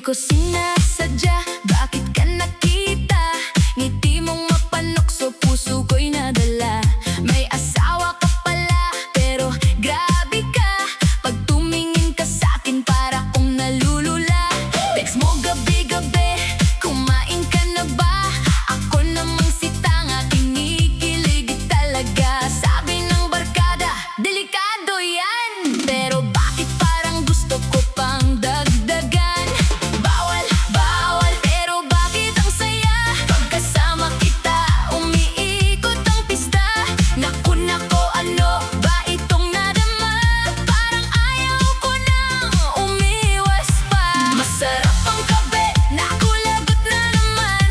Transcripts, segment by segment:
Di ko sinasadya, bakit ka nakita? Ngiti mong mapanok, so puso ko'y nadala. May asawa ka pala, pero grabe ka. Pag tumingin ka sa'kin, para kong nalulula. Text mo gabi-gabi, kumain ka na ba? Ako namang si tanga, kinikilig talaga. Sabi ng barkada, delikado yan. Pero bakit parang gusto ko pang dagdagan? Bawal, bawal, pero bakit ang saya? Pagkasama kita, umiikot ang pista. Naku, nako, ano ba itong nadama? Parang ayaw ko nang umiwas pa. Masarap ang kape, naku, lagot na naman.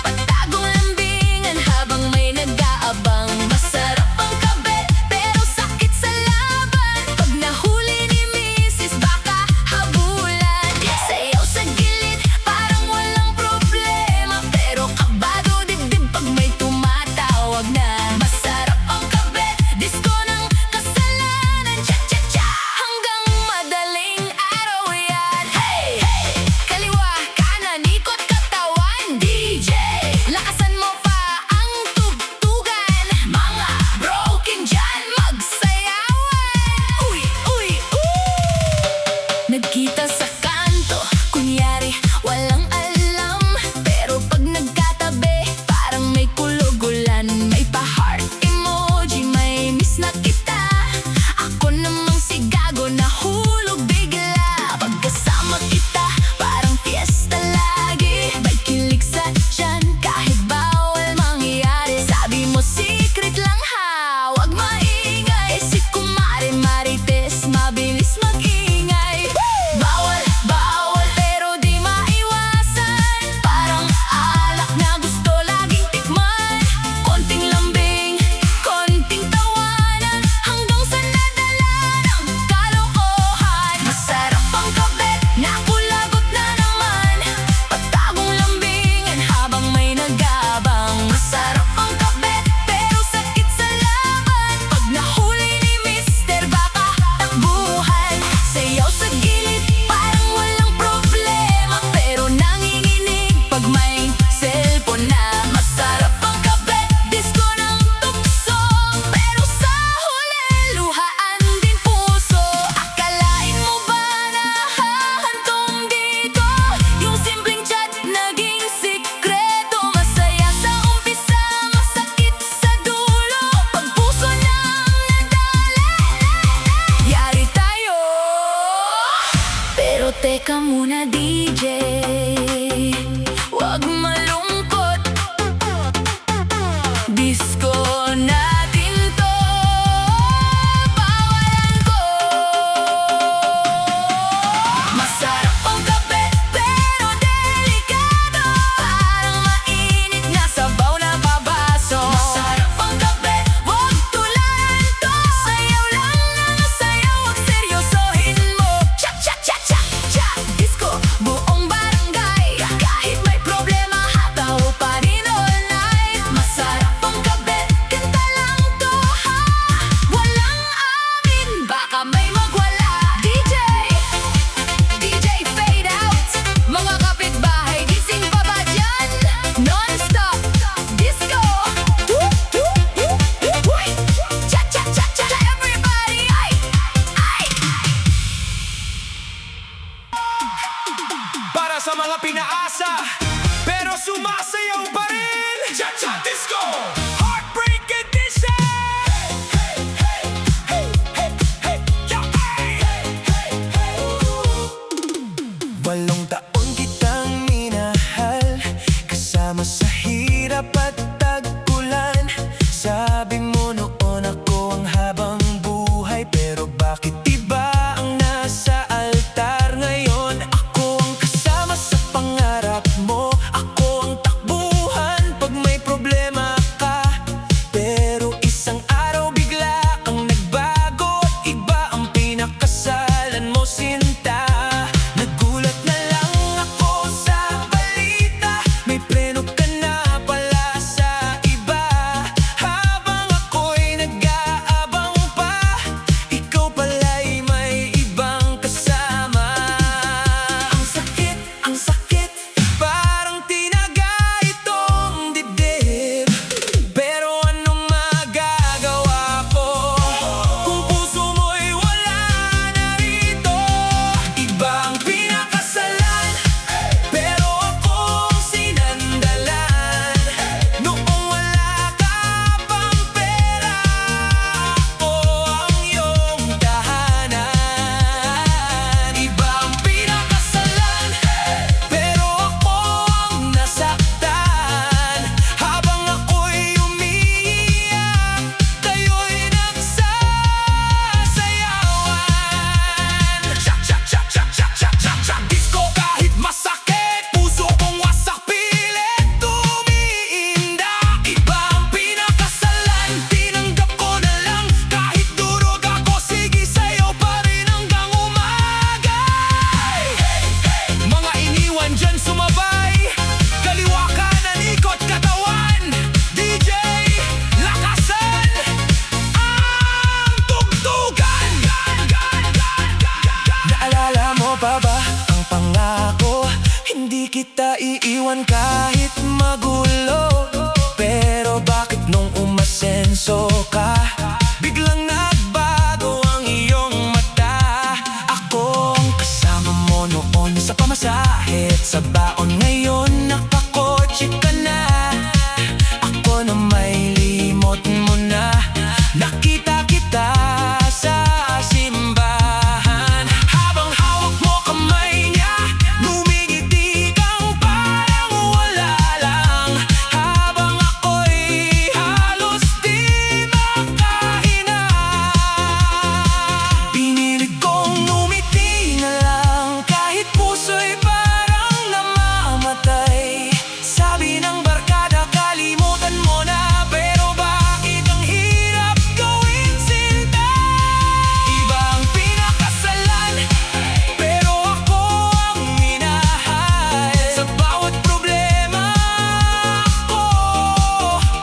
Patagong lambingan habang may nag-aabang. Masarap ang kape, pero sakit sa laban. Pag nahuli ni Mrs. baka habulan. Sayaw sa gilid, parang walang problema. Pero kabado dibdib pag may tumatawag na. Masarap ang kape, disco ng kasalanan. Cha-cha-cha, hanggang madaling araw yan. Hey, hey, kaliwa, kanan, ikot katawan. DJ, lakasan mo pa ang tugtugan. Mga broken dyan, magsayawan. Uy, uy, nagkita sa kanto, kunyari walang alam. Pero pag nagkatabi, parang may kulugulan. May pa-heart emoji, may miss na kita. Ako namang si gago, nahulog bigla. Pagkasama kita, parang fiesta lagi. May kilig sa tiyan, kahit bawal mangyari. Sabi mo secret lang ha, wag maingay. Si kumare Marites, mabilis mag-ingay. Bawal, bawal, pero di maiwasan. Parang alak na gusto laging tikman. Konting lambing, konting tawanan, hanggang sa nadala ng kalokohan. Masarap ang kape, naku, lagot na naman. Patagong lambingan habang may nag-aabang. Masarap ang kape, pero sakit sa laban. Pag nahuli ni Mister, baka takbuhan. Sayaw sa gilid, parang walang problema. Pero nanginginig pag may cellphone na. Masarap ang kape, disco ng tukso. Pero sa huli, luhaan din puso. Akalain mo ba na hahantong dito? Yung simpleng chat naging sikreto. Masaya sa umpisa, masakit sa dulo. Pag puso nang nadala, yari tayo. Pero teka muna, DJ, wag malungkot. Disco natin to, bawalan ko. Masarap ang kape, pero delikado. Parang mainit na sabaw na babaso. Masarap ang kape, wag tularan to. Sayaw lang ng sayaw, wag seryosohin mo. Cha-cha-cha-cha-cha, disco, buong barangay. Kahit may problema, hataw pa rin all night. Masarap ang kape, kanta lang to ha. Walang amin, baka may magwala. DJ, DJ fade out. Mga kapitbahay, gising pa ba dyan? Non-stop, disco. Uy, cha-cha-cha-cha, everybody, ay, ay. Para sa mga pinaasa, pero sumasayaw pa rin. Cha-cha disco, Heartbreak Edition. Hey, hey, hey, hey, hey, yeah, hey, hey, hey. 8 taon kitang minahal, kasama sa hirap at tagkulan. Sabi mo noon ako ang habang buhay, pero bakit iba ang nasa altar ngayon? Ako ang kasama sa pangarap mo. di kita iiwan kahit magulo. Pero bakit nung umasenso ka, biglang nagbago ang iyong mata? Ako ang kasama mo noon sa pamasahe at sa baon, ngayon nakakotse ka na. Ako na may limot mo na, nakita kita sa simbahan. Habang hawak mo kamay niya, ngumingiti kang parang wala lang. Habang ako'y halos di makahinga, pinilit kong ngumiti na lang kahit puso'y parang namamatay. Sabi ng barkada, kalimutan mo na, pero bakit ang hirap gawin sinta? Iba ang pinakasalan, pero ako ang minahal. Sa bawat problema, ako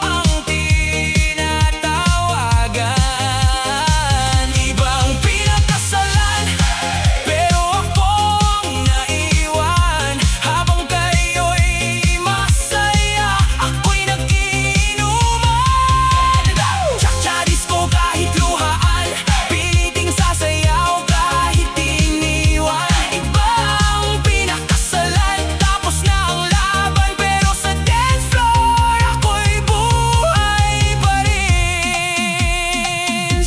ang tinatawagan. Iba ang pinakasalan, pero ako ang naiwan. Habang kayo'y masaya, ako'y nag-iinuman. Cha-cha disco kahit luhaan, piliting sasayaw kahit iniwan. Iba ang pinakasalan, tapos na ang laban, pero sa dance floor ako'y buhay pa rin.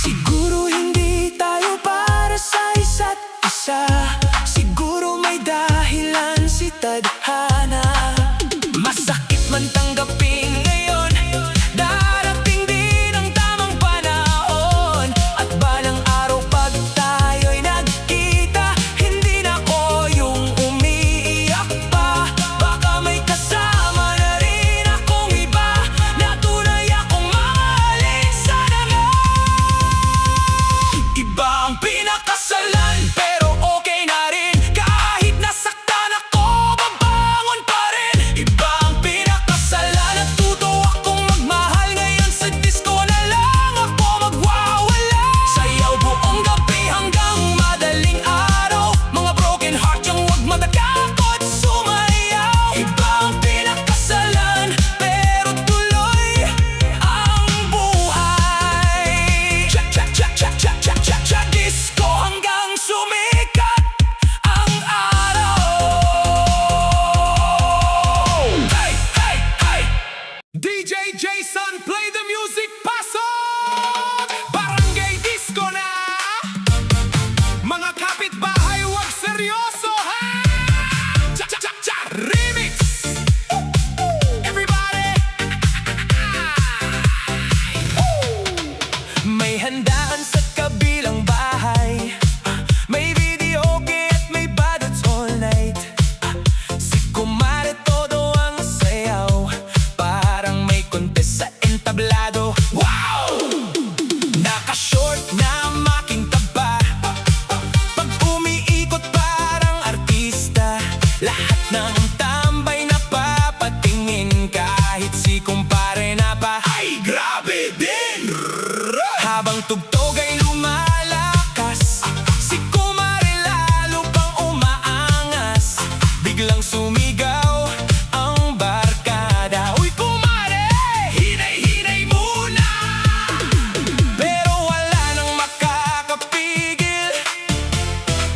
Siguro hindi tayo para sa isa't isa. Siguro may dahilan si tadhana. Masakit man tanggapin ngayon, darating din ang tamang panahon. At balang araw pag tayo'y nagkita, hindi na ako yung umiiyak pa. Baka may kasama na rin akong iba, na tunay akong mahalin. Sana nga iba ang pinakasalan, pero okay na rin. Kahit nasaktan ako, babangon pa rin. Iba ang pinakasalan, natuto akong magmahal. Ngayon sa disco na lang ako magwawala. Sayaw buong gabi hanggang madaling araw. Mga broken heart yung wag matakot sumayaw. Iba ang pinakasalan, pero tuloy ang buhay. Cha-cha-cha-cha-cha-cha-cha disco hanggang sumikat ang araw. Hey, hey, hey! DJ Jason, play the music, pasok! Barangay disco na! Mga kapitbahay, wag seryoso, ha? Cha-cha-cha-cha remix! Everybody! May handaan sa kabilang bahay, may videoke at may badots all night. Si kumare todo ang sayaw, parang may contest sa entablado. Wow! Naka-short na makintaba, pag umiikot parang artista. Lahat ng tambay napapatingin, kahit si kumpare na pa ay grabe din. Habang tugtog ay lumalakas, si kumare lalo pang umaangas. Biglang sumigaw ang barkada, uy kumare, hinay-hinay muna. Pero wala nang makakapigil,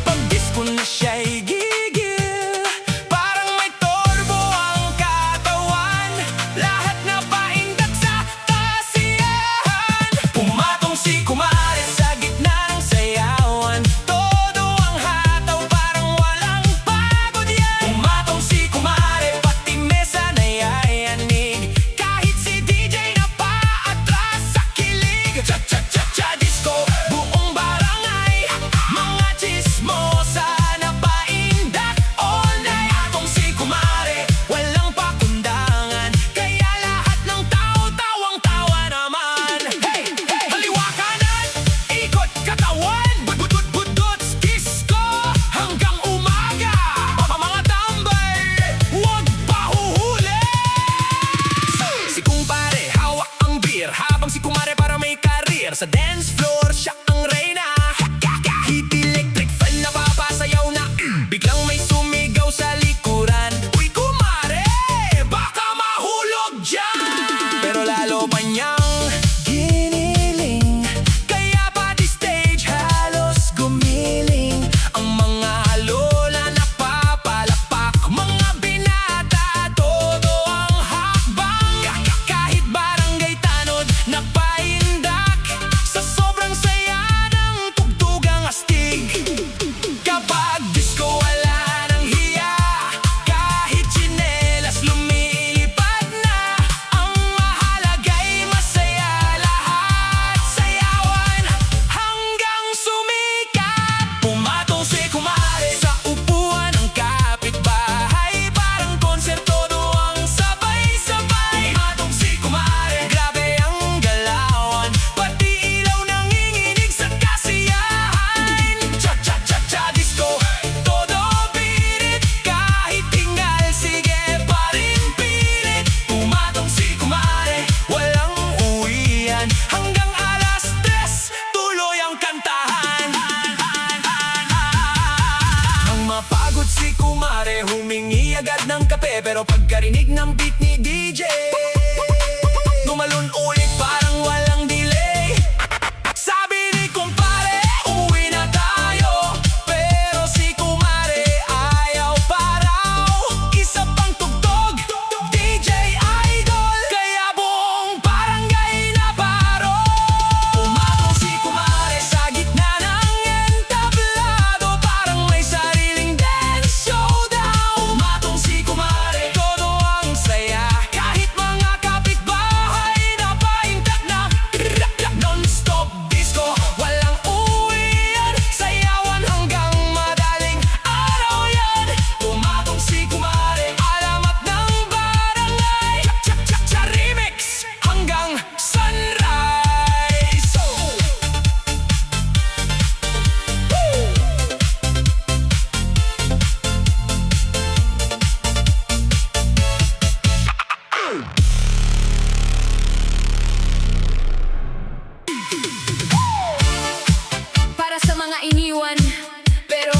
pag disco na siya'y gigil. Parang may torbo ang katawan, lahat na paindak sa kasiyahan. Pumatong si kumare sa gitna ng sayawan, todo ang hataw parang walang pagod yan. Pumatong si kumare, humingi agad ng kape. Pero pagkarinig ng beat ni DJ, tumalon ulit parang walang delay. Sabi ni kumpare, umuwi na tayo. Pero si kumare ayaw pa raw. Isa pang tugtog, DJ Idol, kaya buong barangay na paro. Umatong si kumare sa gitna ng entablado, parang may sariling dance showdown. Umatong si kumare, todo ang saya. Kahit mga kapitbahay na paindak na non-stop disco, walang uwian, sayawan hanggang madaling araw yan. Tumatong si kumare, alamat ng barangay. Cha-cha-cha remix hanggang sunrise. Para sa mga iniwan, pero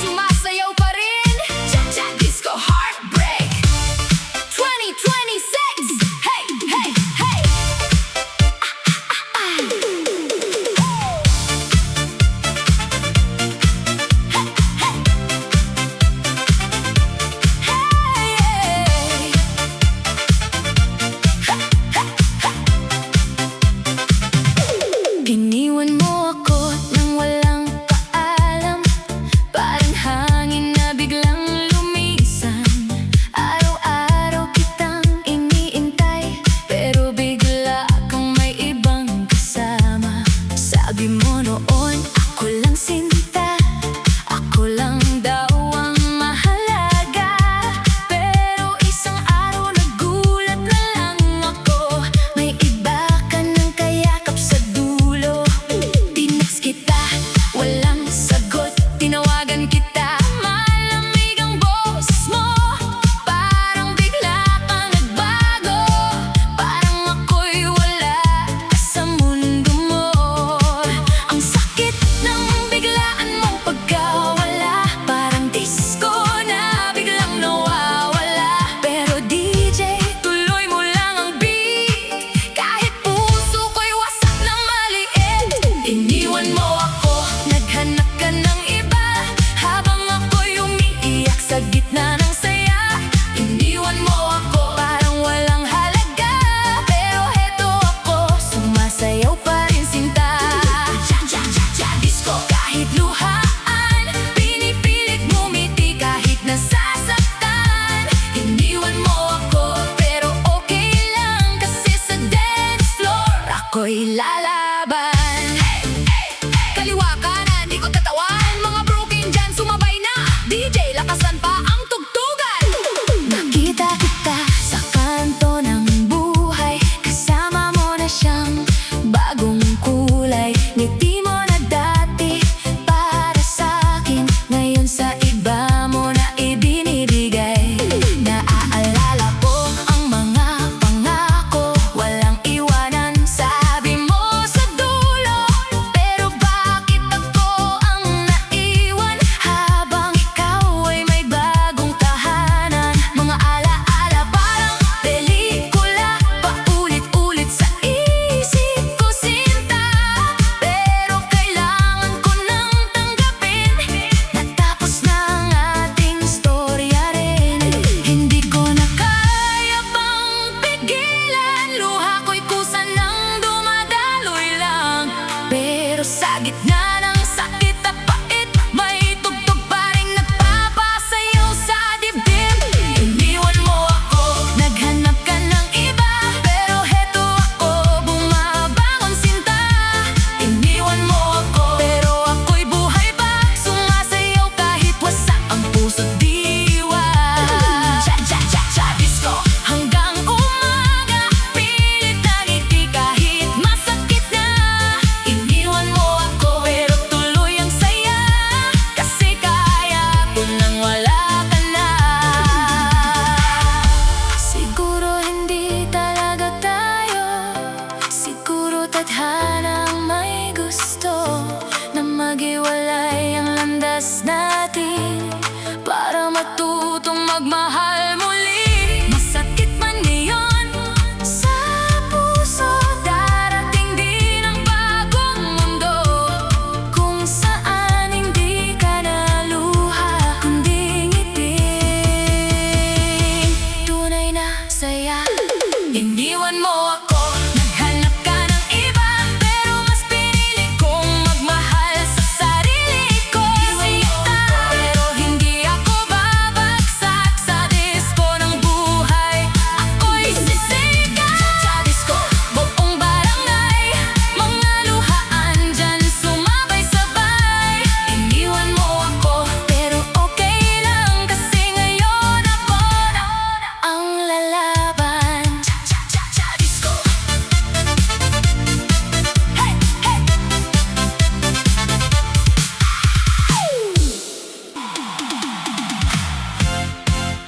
sumasayaw pa rin. Cha-cha disco heartbreak 2026. Hey, hey, hey. Hey, iniwan mo ako nang walang paalam, parang hangin na biglang lumisan. Araw-araw kitang iniintay, pero bigla kang may ibang kasama. Sabi mo noon, ako lang sinta, ako lang daw ang mahalaga. Pero isang araw nagulat na lang ako, may iba ka nang kayakap sa dulo. Tinext kita, walang sagot, tinawagan kita, malamig ang boses mo. Parang bigla kang nagbago, parang ako'y wala sa mundo mo. Ang sakit ng biglaan mong pagkawala, parang disco na biglang nawawala. Pero DJ, tuloy mo lang ang beat, kahit puso ko'y wasak na maliit. Iniwan mo ako, naghanap ka ng iba, habang ako'y umiiyak sa gitna ng saya. Iniwan mo ako, parang walang halaga, pero heto ako, sumasayaw pa rin sinta. Cha-cha-cha-cha disco, kahit luhaan, pinipilit ngumiti kahit nasasaktan. Iniwan mo ako, pero okay lang, kasi sa dance floor ako'y lalaban. Kaliwa kanan, di ko tatawan, mga broken dyan sumabay na. DJ, lakasan pa ang tugtugan. Nakita kita sa kanto ng buhay, kasama mo na siyang bagong kulay. Ngiti mo na dati para sa'kin, ngayon sa iba mo na ibinibigay. Naaalala ko ang mga pangako, walang iwanan, sabi mo sa dulo. Pero bakit ako ang naiwan, habang ikaw ay may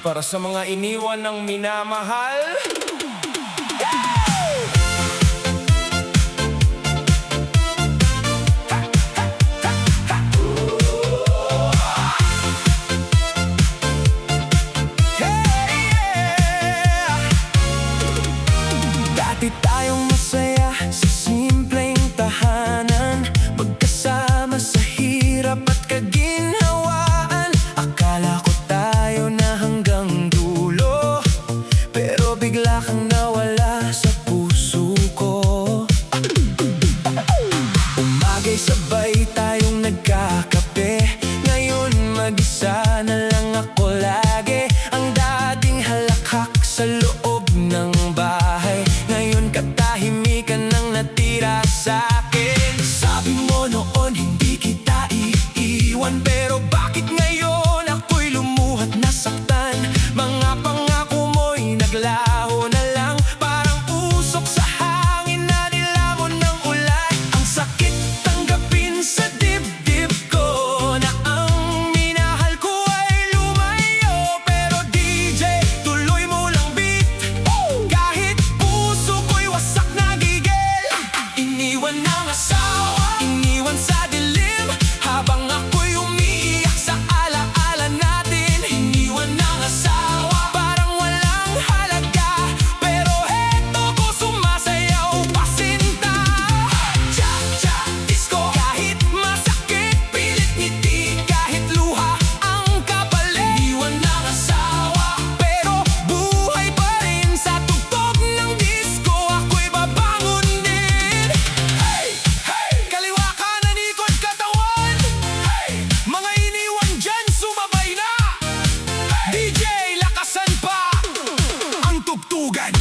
para sa mga iniwan ng minamahal. Dati tayong masaya sa simpleng tahanan, magkasama sa hirap at kaginhawaan. Akala ko tayo na hanggang dulo, pero bigla kang nawala sa puso ko. Umagay sabay tayong nagkakape, ngayon mag-isa na lang ako lagi. Ang dating halakhak sa loob ng bahay, ngayon katahimikan nang natira sa'kin. Sabi mo noon hindi kita iiwan, pero bakit ngayon ako'y lumuhat nasaktan? Mga pangako mo'y naglaho na lang, parang usok sa hangin na nilamon ng ulan. Ang sakit tanggapin sa dibdib ko na ang minahal ko ay lumayo. Pero DJ, tuloy mo lang beat, kahit puso ko'y wasak na gigil. Iniwan ng asawa, iniwan sa dilim, habang ako'y umiiyak sa alaala natin. Iniwan ng asawa, parang walang halaga, pero eto ko sumasayaw pasinta. Cha-cha disco, kahit masakit, pilit ngiti, kahit luha ang kapalit. Iniwan ng asawa, pero buhay pa rin sa tugtog ng disco. Ako'y babangon din. Hey! Hey! Kaliwa kanan ikot katawan. Hey! Mga iniwan dyan sumabay na. DJ, lakasan pa ang tugtugan.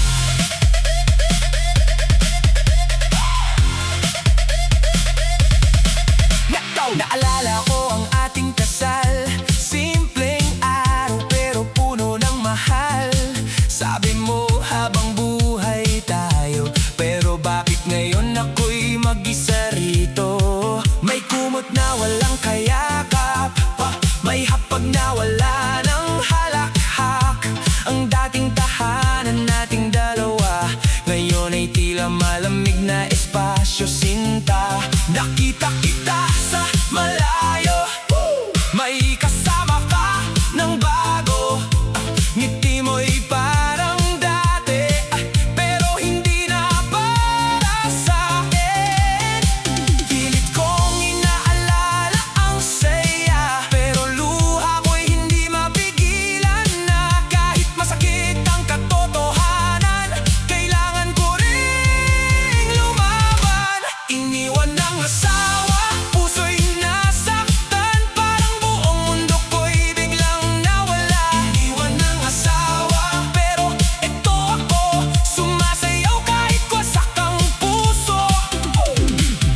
Naalala ko ang ating kasal, simpleng araw pero puno ng mahal. Sabi mo habang buhay tayo, pero bakit ngayon ako'y mag-isa rito? May kumot na walang kayakap, may hapag na wala ng halakhak. Ang dating tahanan nating dalawa, ngayon ay tila malamig na espasyo, sinta. Nakita kita sa malayo, may kasama ka ng bago. Ngiti mo'y parang dati, pero hindi na para sa'kin. Pilit kong inaalala ang saya, pero luha ko'y hindi mapigilan na. Kahit masakit ang katotohanan, kailangan ko ring lumaban. Iniwan ng asawa, puso'y nasaktan, parang buong mundo ko'y biglang nawala. Iniwan ng asawa, pero eto ako, sumasayaw kahit wasak ang puso.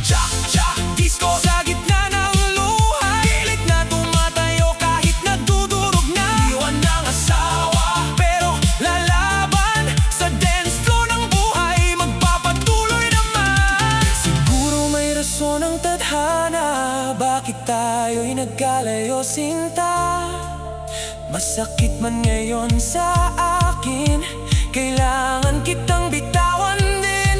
Cha-cha disco, sa gitna ng luha, pilit na tumatayo kahit nadudurog na. Iniwan ng asawa, pero lalaban sa dance floor ng buhay, magpapatuloy naman. Siguro may rason ang tadhana, bakit tayo'y nagkalayo, sinta? Masakit man ngayon sa akin, kailangan kitang bitawan din.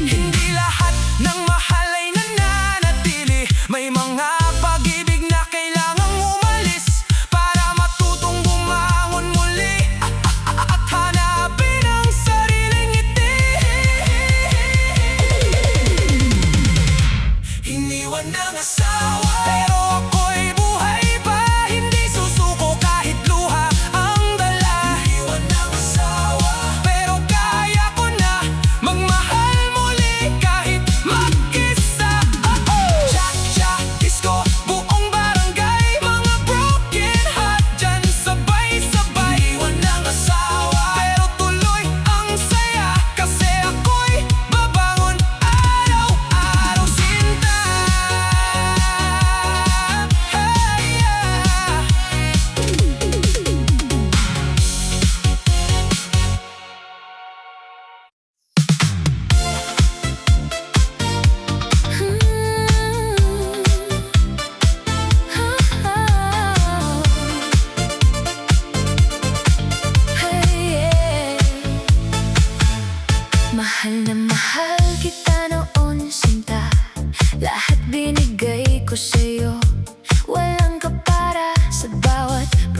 Hindi lahat ng mahal ay nananatili, may mga pag-ibig na kailangang umalis para matutong bumangon muli at hanapin ang sariling ngiti. Iniwan ng asawa, pero ako'y buhay pa, hindi susuko kahit luha ang dala. Iniwan ng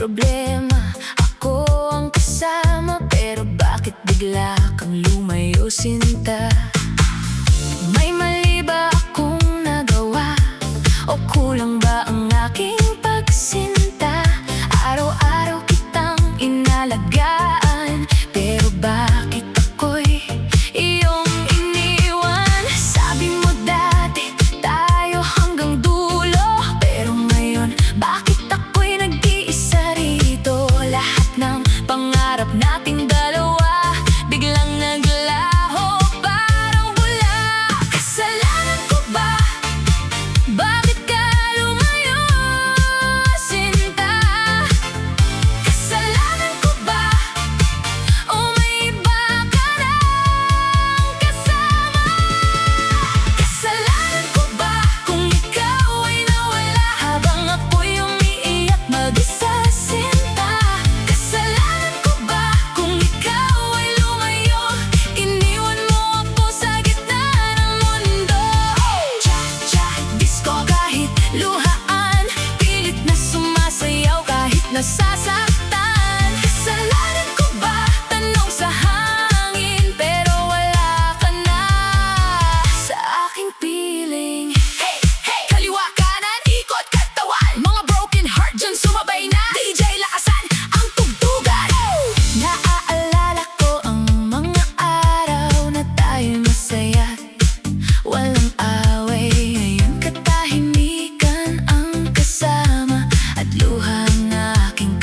problema, ako ang kasama. Pero bakit bigla kang lumayo, sinta? May mali ba akong nagawa? O kulang ba ang aking pagsinta? Araw-araw kitang inalagaan, pero bakit ako'y iyong iniwan? Sabi mo dati tayo hanggang dulo, pero ngayon bakit ako'y nag-iisa rito? Lahat ng pangarap nating dalawa biglang naglaho, parang bula. Kasalanan ko ba? Bakit ka lumayo, sinta? Kasalanan ko ba? O may iba ka nang kasama? Kasalanan ko ba kung ikaw ay nawala habang ako'y umiiyak mag-isa, sinta? Kasalanan ko ba kung ikaw ay lumayo, iniwan mo ako sa gitna ng mundo? Cha-cha disco, kahit luhaan, pilit na sumasayaw kahit nasasaktan. Kasalanan ko ba? Tanong sa hangin, pero wala ka na sa aking piling. Hey, hey! Kaliwa kanan, ikot katawan, mga broken heart dyan sumabay na. DJ lakasan ang tugtugan. Naaalala ko ang mga araw na tayo'y masaya, walang away. Ngayon katahimikan ang kasama, at luha ang aking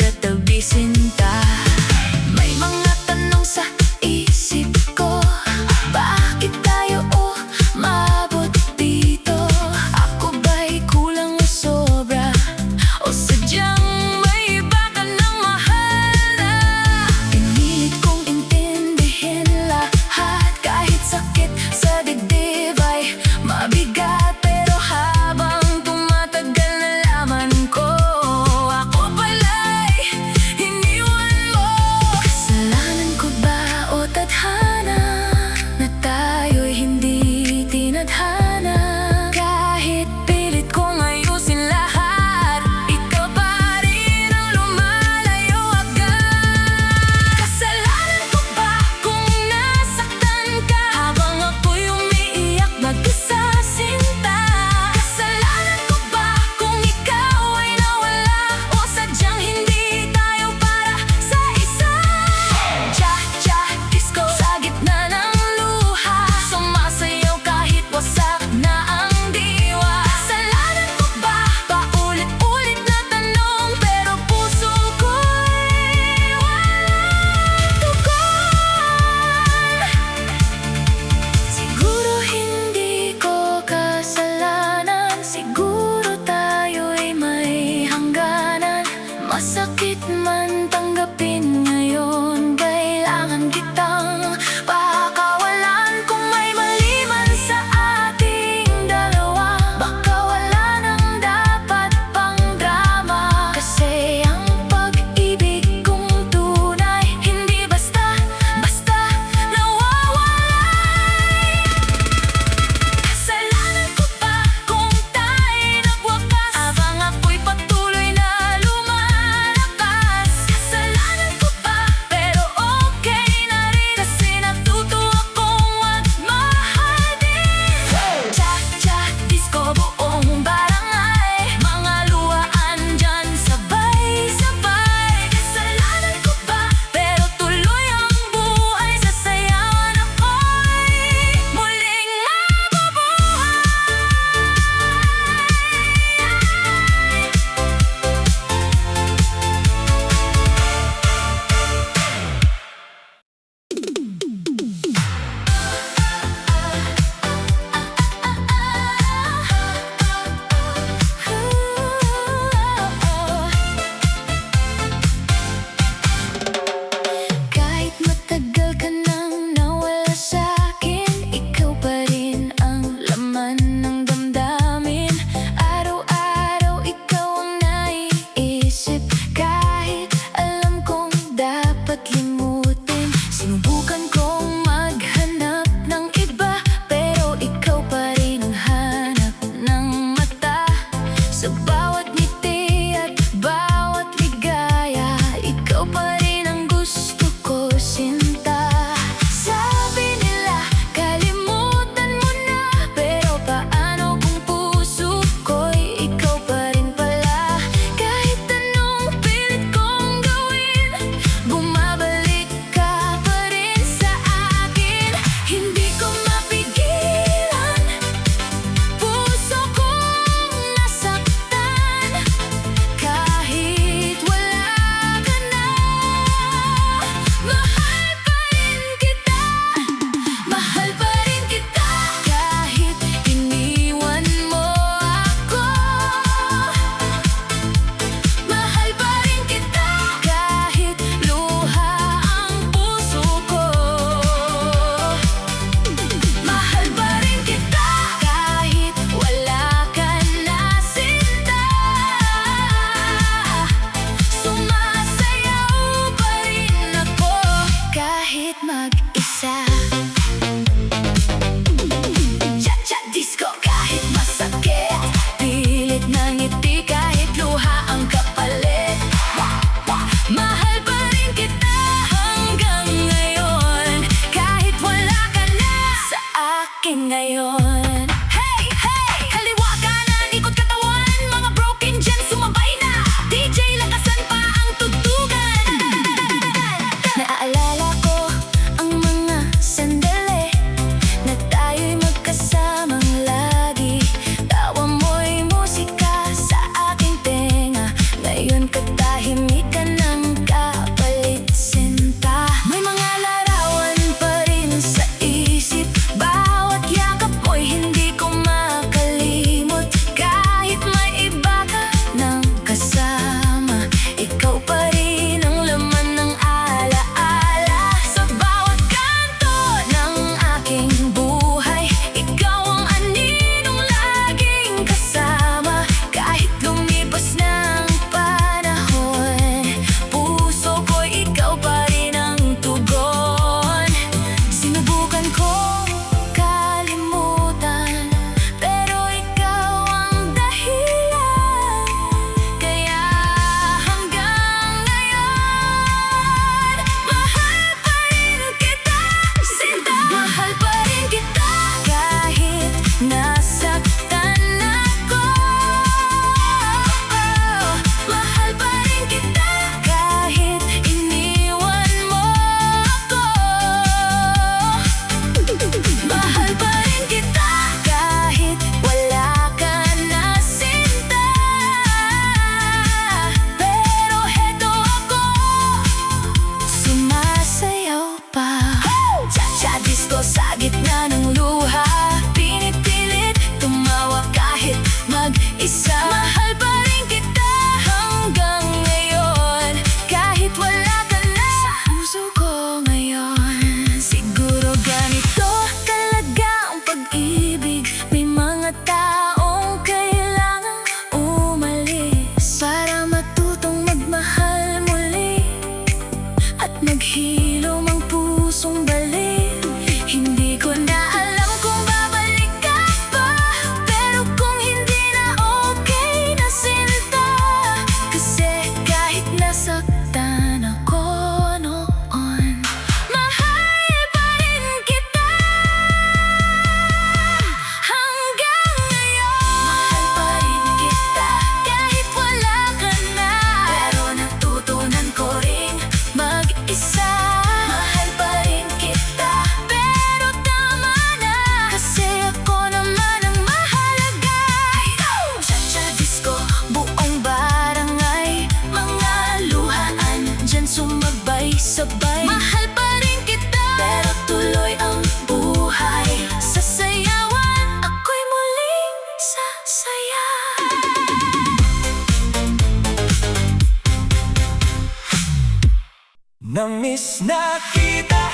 Na-miss na kita.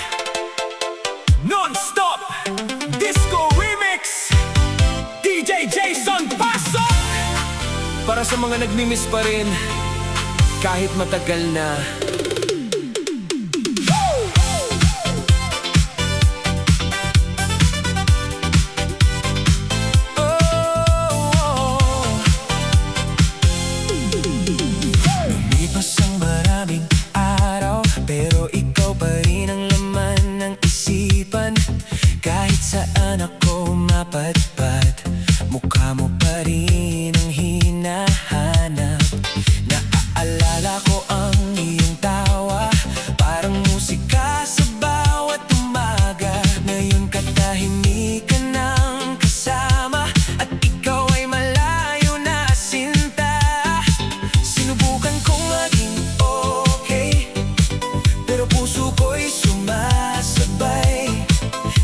Non-stop Disco Remix, DJ Jason Pasok. Para sa mga nagmi-miss pa rin kahit matagal na. Lumipas ang maraming araw, pero ikaw pa rin ang laman ng isipan. Kahit saan ako mapadpad, mukha mo pa rin ang hinahanap. Naaalala ko ang iyong tawa, parang musika sa bawat umaga. Ngayon katahimikan ng kasama, at ikaw ay malayo na sinta. Sinubukan kong maging okay, pero puso ko'y sumasabay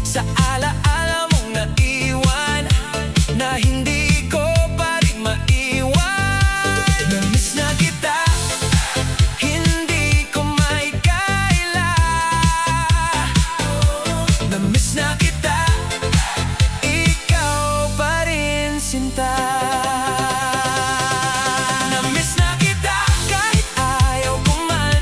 sa alaala mong naiwan, na hindi ko pa rin maiwan. Na-miss na kita, hindi ko maikaila. Na-miss na kita, ikaw pa rin sinta. Na-miss na kita kahit ayaw ko man.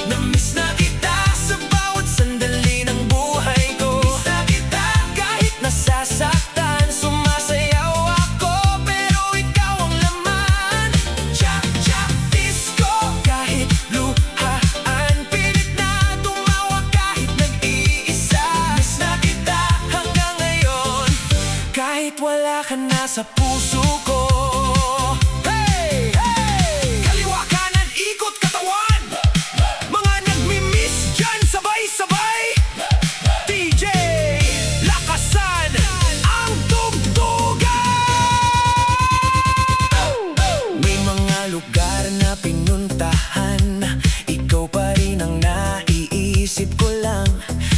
Na-miss na kita sa bawat sandali ng buhay ko. Na-miss na kita kahit nasasaktan, sumasayaw ako pero ikaw ang laman. Cha-cha disco, kahit luhaan, pilit na tumawa kahit nag-iisa. Na-miss na kita hanggang ngayon, kahit wala ka na sa puso ko. Hey! Hey! Kaliwa kanan, ikot katawan, mga nagmi-miss dyan sabay-sabay. DJ, lakasan ang tugtugan. May mga lugar na pinuntahan, ikaw pa rin ang naiisip ko lang.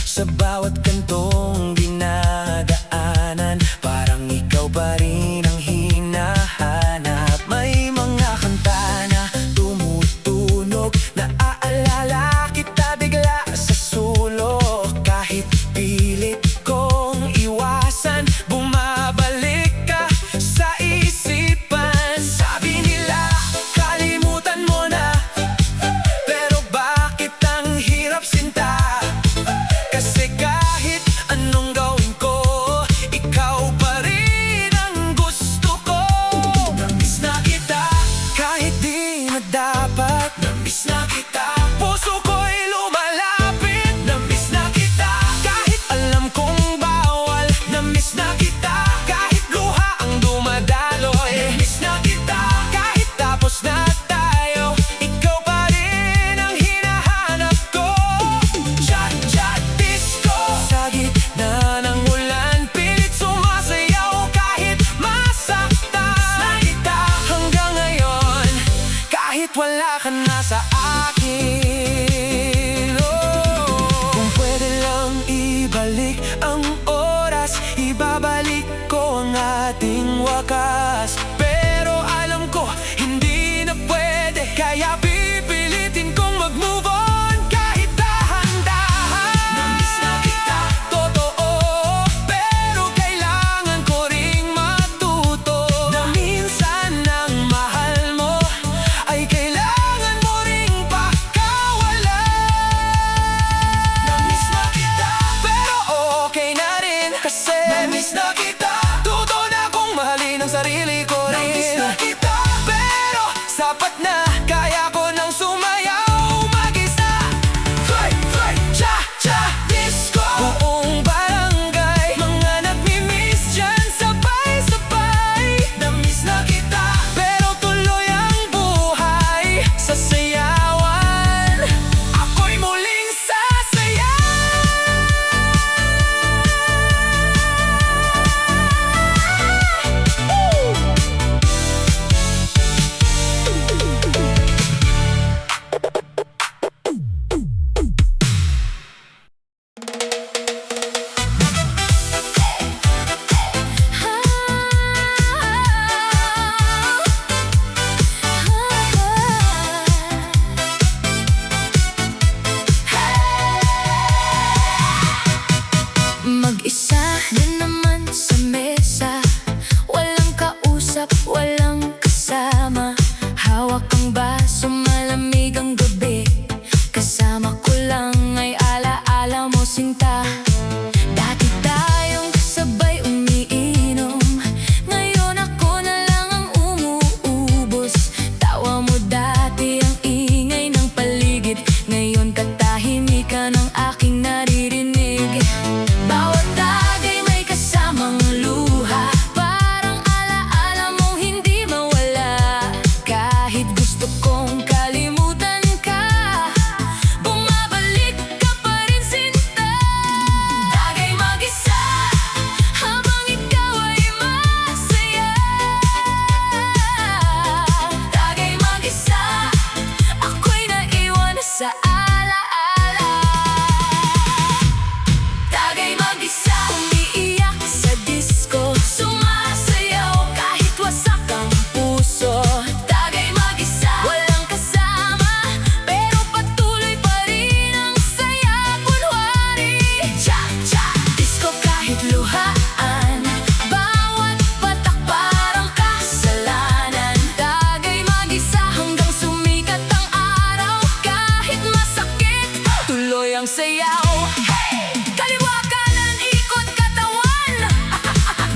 Sa bawat kantong dinadaanan, parang ikaw pa rin ang hinahanap. May mga kanta na tumutunog, naaalala kita bigla sa sulok. Kahit pilit kong iwasan, bumabalik ka sa isipan. Sabi nila kalimutan mo na, pero bakit ang hirap sinta? Kasi kahit anong gawin ko, ikaw pa rin ang gusto ko. Na-miss na kita kahit di na dapat. Na-miss na kita, puso ko'y lumalapit. Na-miss na kita kahit alam kong bawal. Na-miss na kita kahit luha ang dumadaloy. Na-miss na kita kahit tapos na tayo, ikaw pa rin ang hinahanap ko. Cha-cha disco, sa gitna ng ulan, pilit sumasayaw kahit masaktan. Na kita hanggang ngayon, kahit wala ka na sa akin. Kung pwede lang ibalik ang oras, ibabalik ko ang ating wakas. Pero alam ko hindi na pwede, kaya pipilitin kong mag-move on kahit dahan-dahan. Na-miss na kita, totoo, pero kailangan ko ring matuto na minsan ang mahal mo ay kailangan mo ring pakawalan. Na-miss na kita, pero okay na rin kasi na-miss na kita. Tuto na kong mahalin ang sarili ko rin. Na-miss na kita, pero sapat na, kaya ko nang sumayaw mag-isa. Fly, fly, cha-cha disco, buong barangay, mga nagmi-miss dyan sabay-sabay. Na-miss na kita, pero tuloy ang buhay sa sayawan. Ako'y muling sasayaw. Woo! Hawak ang baso, malamig ang gabi. Kasama ko lang ay alaala mo sinta. Dati tayong sabay umiinom, ngayon ako na lang ang umuubos. Tawa mo dati ang ingay ng paligid, ngayon katahimikan ang aking naririnig. Bawat tagay may kasamang luha, parang alaala mong hindi mawala. Kahit gusto kong kalimutan ka, bumabalik ka pa rin sinta. Tagay mag-isa habang ikaw ay masaya. Tagay mag-isa, ako'y naiwan sa alaala. Tagay mag-isa, umiiyak sa disco, sumasayaw kahit wasak ang puso. Tagay mag-isa, walang kasama, pero patuloy pa rin ang saya. Kunwari cha-cha disco kahit luhaan, bawat patak parang kasalanan. Tagay mag-isa hanggang sumikat ang araw, kahit masakit, tuloy ang sayaw. Kaliwa kanan, ikot katawan,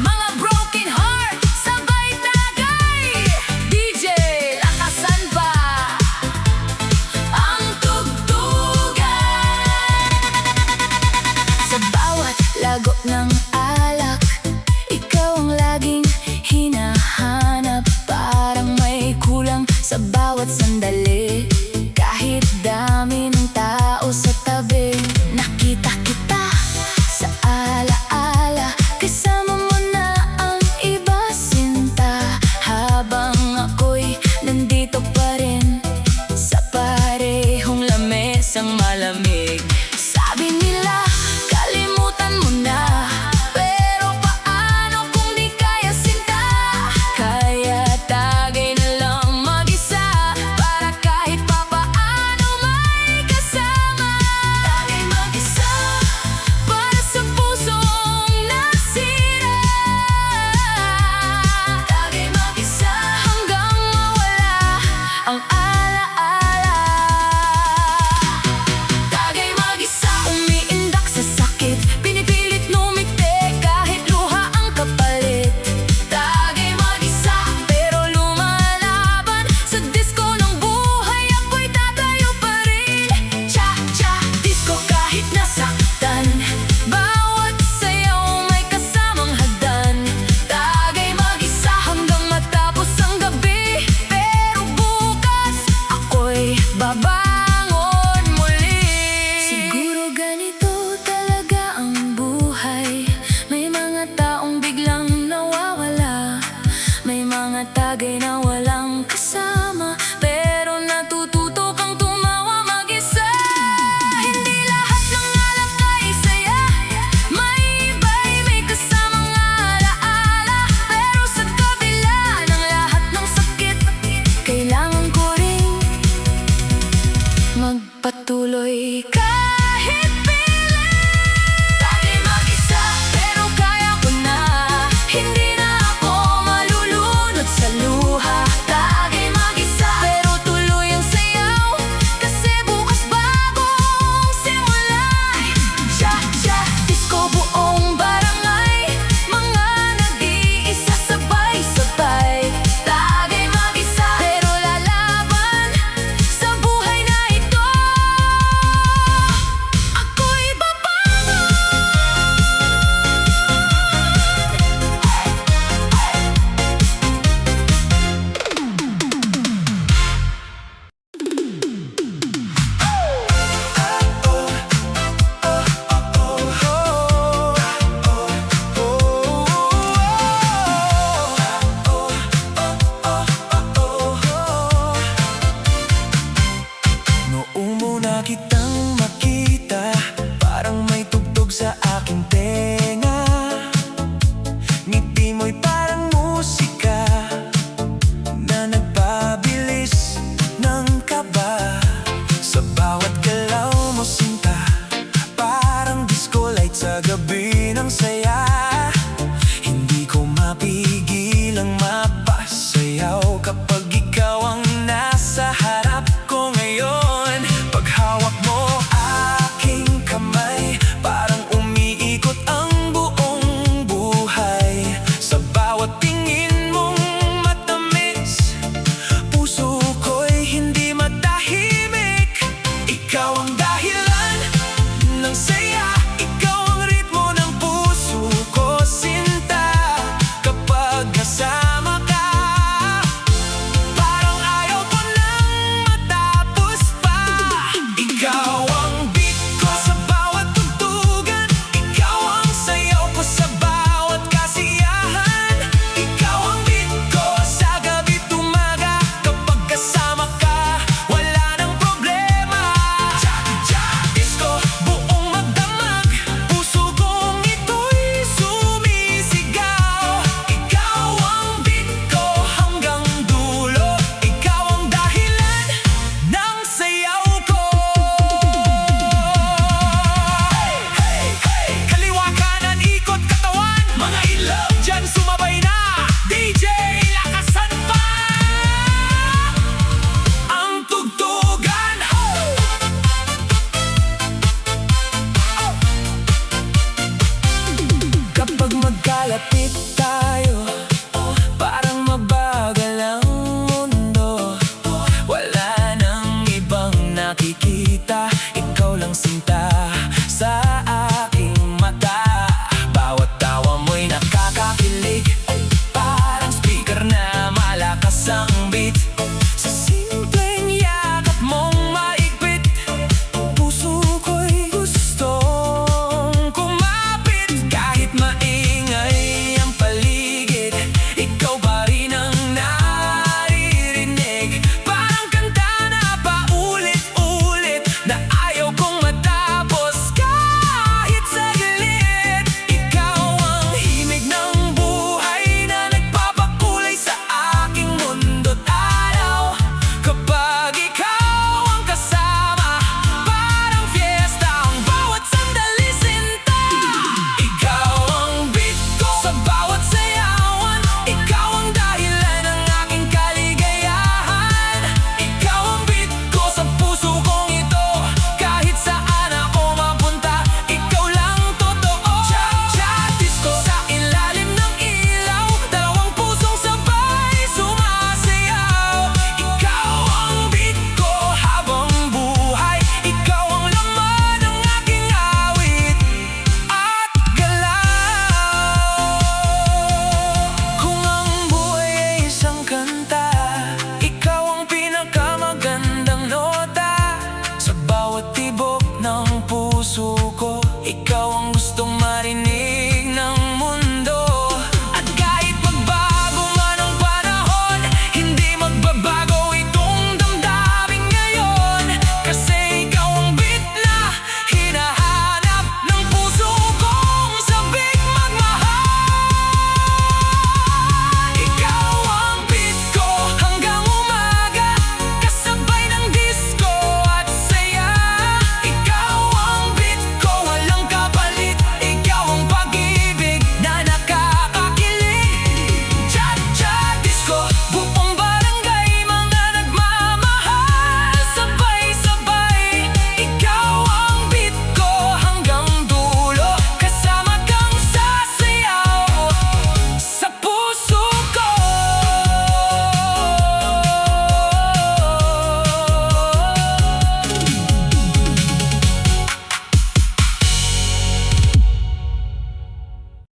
mga broken heart, sabay tagay. DJ, lakasan pa ang tugtugan. Sa bawat lago ng alak, ikaw ang laging hinahanap. Parang may kulang sa bawat sandali.